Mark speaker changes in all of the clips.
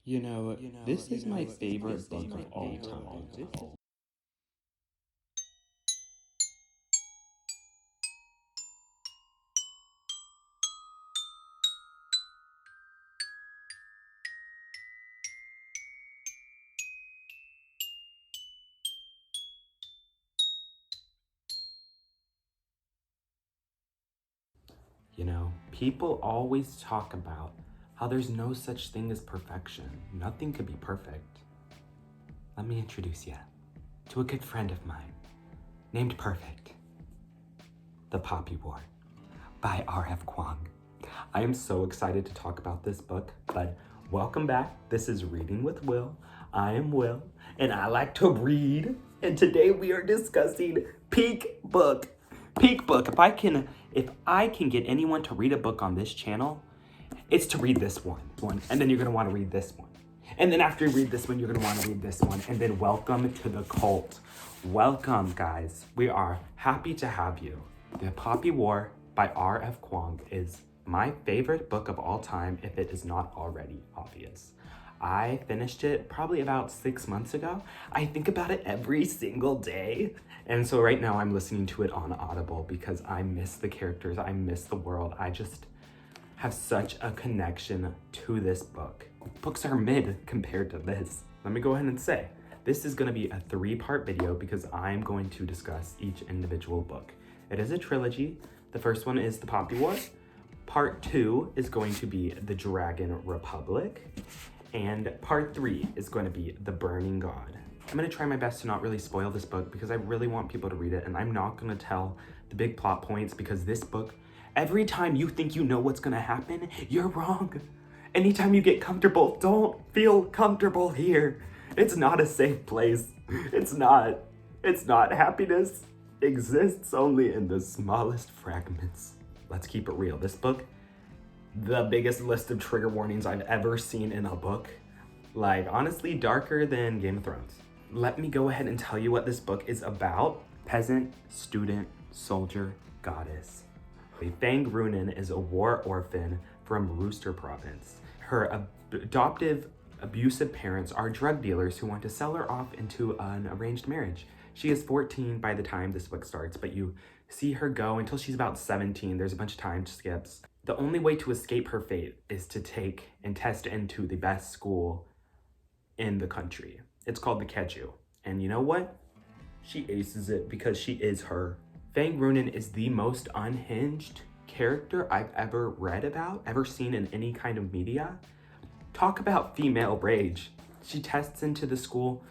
Speaker 1: This is my favorite book of all time. People always talk about how there's no such thing as perfection. Nothing could be perfect. Let me introduce you to a good friend of mine named Perfect, The Poppy War by R.F. Kuang. I am so excited to talk about this book, but welcome back. This is Reading with Will. I am Will, and I like to read. And today we are discussing Peak Book. Peak Book. If I can get anyone to read a book on this channel, it's to read this one, and then you're gonna want to read this one. And then after you read this one, you're gonna want to read this one. And then welcome to the cult. Welcome, guys. We are happy to have you. The Poppy War by R.F. Kuang is my favorite book of all time, if it is not already obvious. I finished it probably about 6 months ago. I think about it every single day. And so right now I'm listening to it on Audible because I miss the characters, I miss the world. I just have such a connection to this book. Books are mid compared to this. Let me go ahead and say, this is gonna be a 3-part video because I'm going to discuss each individual book. It is a trilogy. The first one is The Poppy War. Part 2 is going to be The Dragon Republic. And part 3 is going to be The Burning God. I'm gonna try my best to not really spoil this book because I really want people to read it, and I'm not gonna tell the big plot points because this book, every time you think you know what's gonna happen, you're wrong. Anytime you get comfortable, don't feel comfortable here. It's not a safe place. It's not. Happiness exists only in the smallest fragments. Let's keep it real. This book, the biggest list of trigger warnings I've ever seen in a book. Like, honestly, darker than Game of Thrones. Let me go ahead and tell you what this book is about. Peasant, student, soldier, goddess. Fang Runin is a war orphan from Rooster Province. Her adoptive, abusive parents are drug dealers who want to sell her off into an arranged marriage. She is 14 by the time this book starts, but you see her go until she's about 17. There's a bunch of time skips. The only way to escape her fate is to take and test into the best school in the country. It's called the Keju. And you know what? She aces it because she is her. Fang Runin is the most unhinged character I've ever read about, ever seen in any kind of media. Talk about female rage. She tests into the school,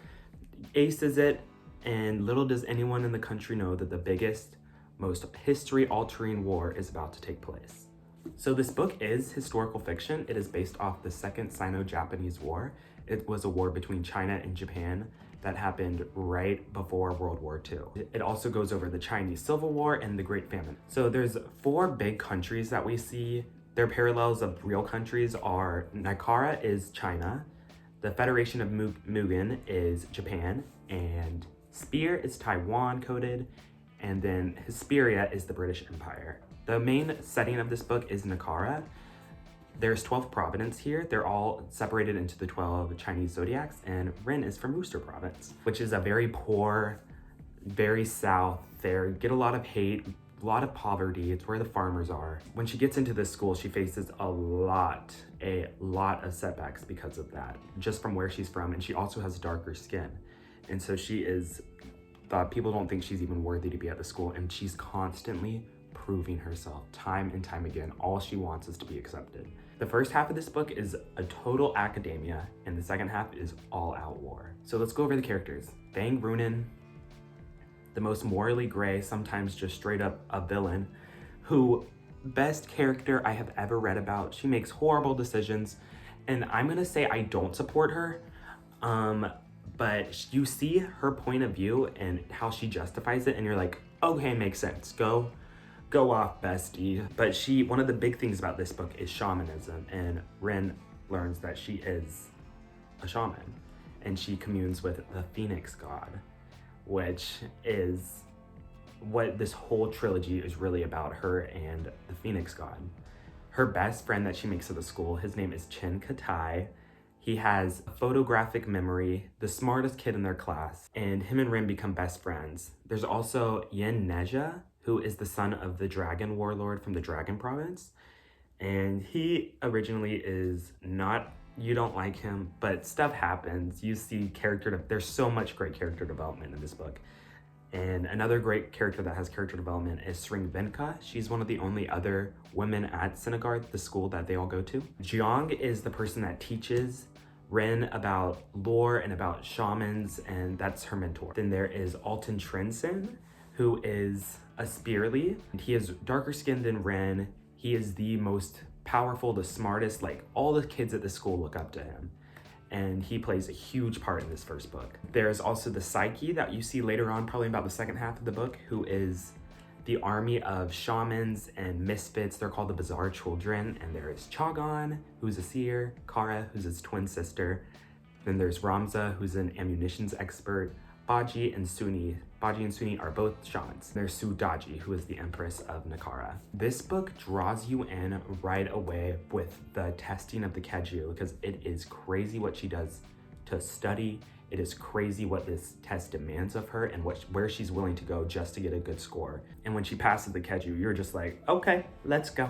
Speaker 1: aces it, and little does anyone in the country know that the biggest, most history-altering war is about to take place. So this book is historical fiction. It is based off the Second Sino-Japanese War. It was a war between China and Japan that happened right before World War II. It also goes over the Chinese Civil War and the Great Famine. So there's 4 big countries that we see. Their parallels of real countries are Nikara is China, the Federation of Mugen is Japan, and Spear is Taiwan coded, and then Hesperia is the British Empire. The main setting of this book is Nikara. There's 12 provinces here. They're all separated into the 12 Chinese zodiacs, and Rin is from Rooster Province, which is a very poor, very south. They get a lot of hate, a lot of poverty. It's where the farmers are. When she gets into this school, she faces a lot of setbacks because of that, just from where she's from, and she also has darker skin. And so people don't think she's even worthy to be at the school, and she's constantly proving herself time and time again. All she wants is to be accepted. The first half of this book is a total academia, and the second half is all out war. So let's go over the characters. Fang Runin, the most morally gray, sometimes just straight up a villain, who, best character I have ever read about. She makes horrible decisions, and I'm gonna say I don't support her, but you see her point of view and how she justifies it, and you're like, okay, makes sense. Go off, bestie. But one of the big things about this book is shamanism, and Rin learns that she is a shaman, and she communes with the Phoenix God, which is what this whole trilogy is really about, her and the Phoenix God. Her best friend that she makes at the school, his name is Chen Katai. He has a photographic memory, the smartest kid in their class, and him and Rin become best friends. There's also Yin Neja, who is the son of the dragon warlord from the Dragon Province. And he originally is not, you don't like him, but stuff happens. You see there's so much great character development in this book. And another great character that has character development is Sringvenka. She's one of the only other women at Sinagard, the school that they all go to. Jiang is the person that teaches Rin about lore and about shamans, and that's her mentor. Then there is Alton Trenson, who is a Spearly. He is darker skinned than Rin. He is the most powerful, the smartest, like all the kids at the school look up to him. And he plays a huge part in this first book. There's also the Psyche that you see later on, probably about the second half of the book, who is the army of shamans and misfits. They're called the Bizarre Children. And there is Chagan, who's a seer, Kara, who's his twin sister. Then there's Ramza, who's an ammunitions expert, Baji and Suni. Baji and Suni are both shamans. There's Sudaji, who is the Empress of Nakara. This book draws you in right away with the testing of the Keju, because it is crazy what she does to study. It is crazy what this test demands of her and where she's willing to go just to get a good score. And when she passes the Keju, you're just like, okay, let's go.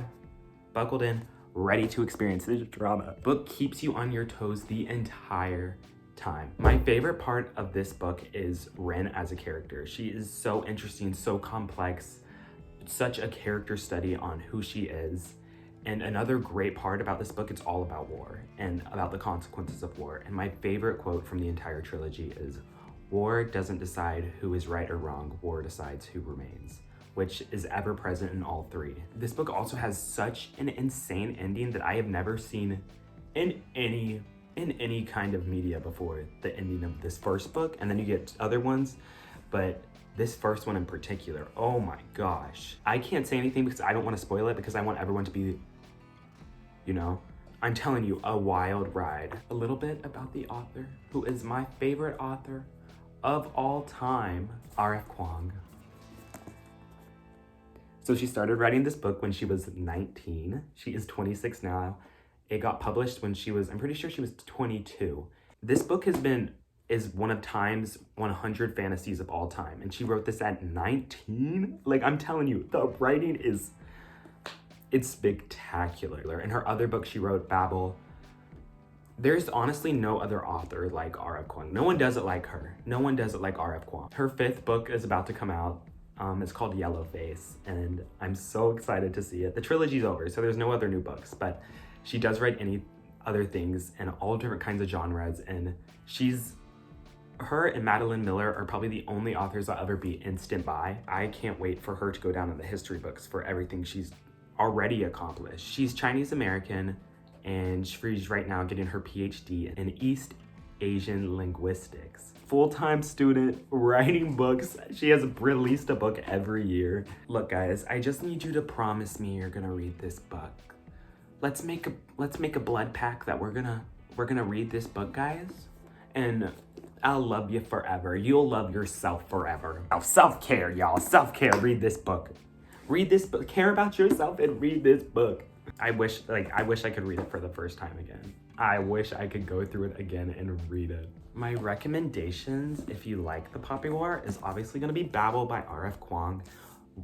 Speaker 1: Buckled in, ready to experience this drama. Book keeps you on your toes the entire time. My favorite part of this book is Rin as a character. She is so interesting, so complex, such a character study on who she is. And another great part about this book, it's all about war and about the consequences of war. And my favorite quote from the entire trilogy is, "War doesn't decide who is right or wrong, war decides who remains," which is ever present in all three. This book also has such an insane ending that I have never seen in any kind of media before, the ending of this first book, and then you get other ones, but this first one in particular, oh my gosh. I can't say anything because I don't want to spoil it, because I want everyone to be, I'm telling you, a wild ride. A little bit about the author, who is my favorite author of all time, R.F. Kuang. So she started writing this book when she was 19. She is 26 now. It got published when I'm pretty sure she was 22. This book is one of Time's 100 fantasies of all time. And she wrote this at 19? Like, I'm telling you, the writing it's spectacular. In her other book she wrote, Babel, there's honestly no other author like R.F. Kuang. No one does it like her. No one does it like R.F. Kuang. Her 5th book is about to come out. It's called Yellowface, and I'm so excited to see it. The trilogy's over, so there's no other new books, but she does write any other things in all different kinds of genres, and her and Madeline Miller are probably the only authors I'll ever be instant buy. I can't wait for her to go down in the history books for everything she's already accomplished. She's Chinese American, and she's right now getting her PhD in East Asian linguistics. Full-time student, writing books. She has released a book every year. Look guys, I just need you to promise me you're gonna read this book. Let's make a blood pact that we're gonna read this book, guys, and I'll love you forever. You'll love yourself forever. Oh, self-care, y'all. Self-care. Read this book. Read this book. Care about yourself and read this book. I wish I could read it for the first time again. I wish I could go through it again and read it. My recommendations, if you like the Poppy War, is obviously gonna be Babel by R.F. Kuang.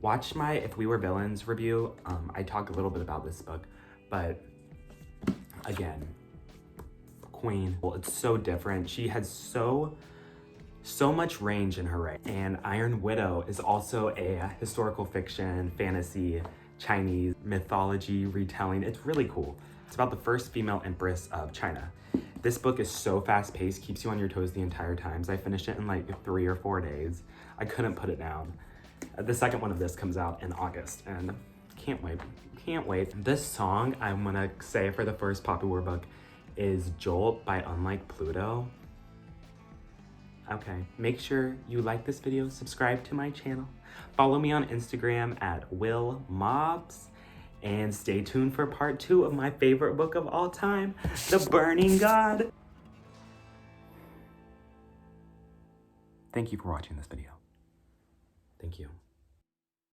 Speaker 1: Watch my If We Were Villains review. I talk a little bit about this book. But again, Queen, well, it's so different. She has so much range in her writing. And Iron Widow is also a historical fiction, fantasy, Chinese mythology retelling. It's really cool. It's about the first female empress of China. This book is so fast paced, keeps you on your toes the entire time. So I finished it in like 3 or 4 days. I couldn't put it down. The second one of this comes out in August, and can't wait. Can't wait. This song I'm gonna say for the first Poppy War book is Jolt by Unlike Pluto. Okay, make sure you like this video, subscribe to my channel, follow me on Instagram at WillMobs, and stay tuned for part 2 of my favorite book of all time, The Burning God. Thank you for watching this video. Thank you.